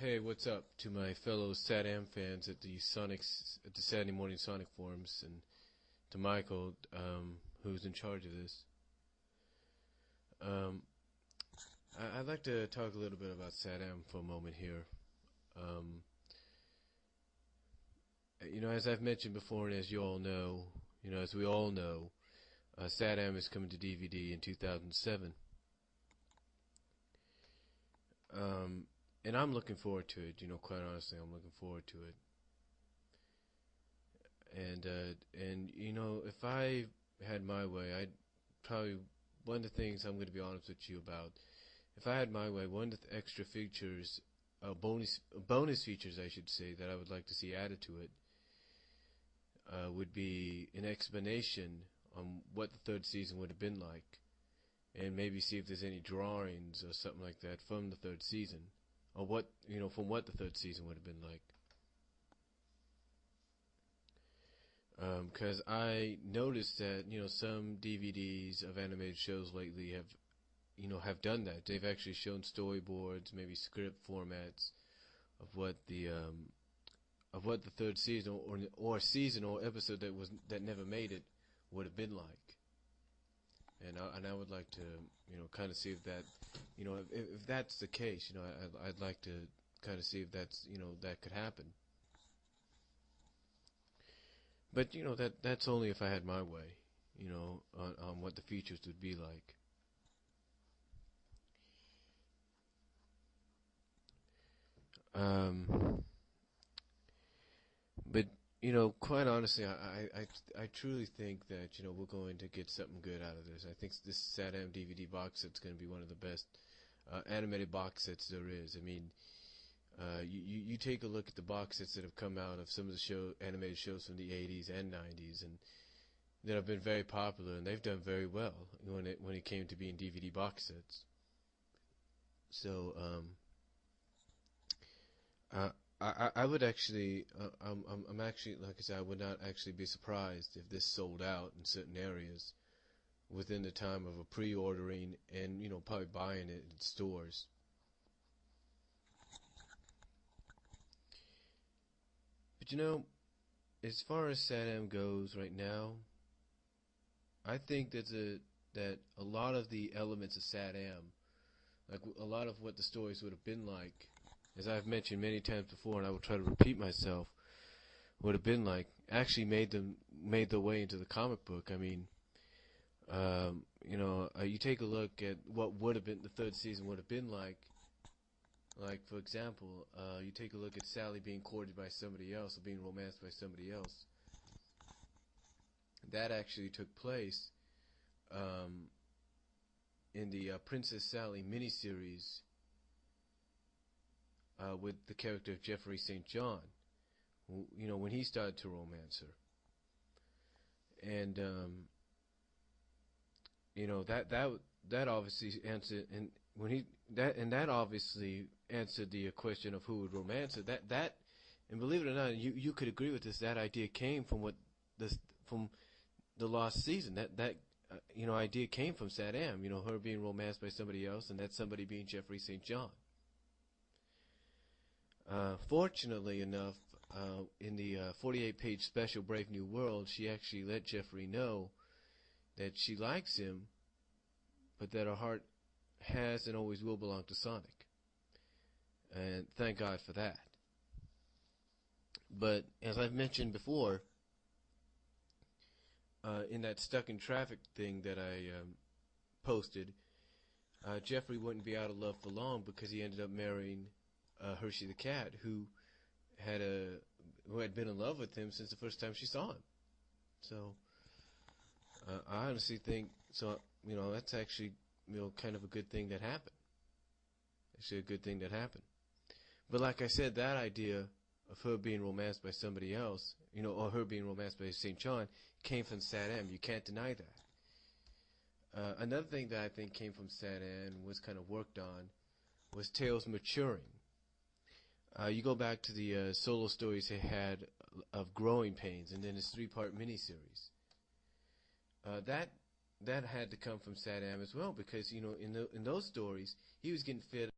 Hey, what's up to my fellow Satam fans at the Saturday morning Sonic forums, and to Michael, who's in charge of this. Um, I'd like to talk a little bit about Satam for a moment here. Um, as I've mentioned before, and as you all know, as we all know, Satam is coming to DVD in 2007. And I'm looking forward to it. Quite honestly, I'm looking forward to it. And if I had my way, I'd probably one of the things I'm going to be honest with you about. If I had my way, one of the extra features, bonus features, I should say, that I would like to see added to it, would be an explanation on what the third season would have been like, and maybe see if there's any drawings or something like that from the third season, or from what the third season would have been like. Because I noticed that some DVDs of animated shows lately have done that. They've actually shown storyboards, maybe script formats of what the third season or season or episode that never made it would have been like. And I would like to kind of see if that if that's the case, I'd like to kind of see if that's that could happen. But that's only if I had my way, on what the features would be like. But quite honestly, I truly think that we're going to get something good out of this. I think this Satam DVD box set's going to be one of the best animated box sets there is. I mean, you take a look at the box sets that have come out of some of the animated shows from the 80s and 90s, and that have been very popular, and they've done very well when it came to being DVD box sets. So I would actually I'm actually, like I said, I would not actually be surprised if this sold out in certain areas within the time of a pre-ordering and probably buying it in stores. But as far as Satam goes right now, I think that a lot of the elements of Satam, like a lot of what the stories would have been like, as I've mentioned many times before, and I will try to repeat myself, would have been like, actually made their way into the comic book. I mean, you take a look at what would have been the third season would have been like. Like, for example, you take a look at Sally being courted by somebody else or being romanced by somebody else. That actually took place in the Princess Sally miniseries with the character of Jeffrey St. John, when he started to romance her. And, that obviously answered, and that obviously answered the question of who would romance her. And believe it or not, you could agree with this. That idea came from from the lost season. That idea came from Satam. Her being romanced by somebody else, and that somebody being Jeffrey St. John. Fortunately enough, in the 48-page special Brave New World, she actually let Jeffrey know that she likes him, but that her heart has and always will belong to Sonic. And thank God for that. But as I've mentioned before, in that stuck in traffic thing that I posted, Jeffrey wouldn't be out of love for long because he ended up marrying Hershey the cat, who had been in love with him since the first time she saw him. So I honestly think that's actually kind of a good thing that happened. Actually, a good thing that happened. But like I said, that idea of her being romanced by somebody else, or her being romanced by St. John, came from Satam. You can't deny that. Another thing that I think came from Satam and was kind of worked on was Tails maturing. You go back to the solo stories he had of Growing Pains, and then his 3-part miniseries. That had to come from Satam as well, because in those stories he was getting fed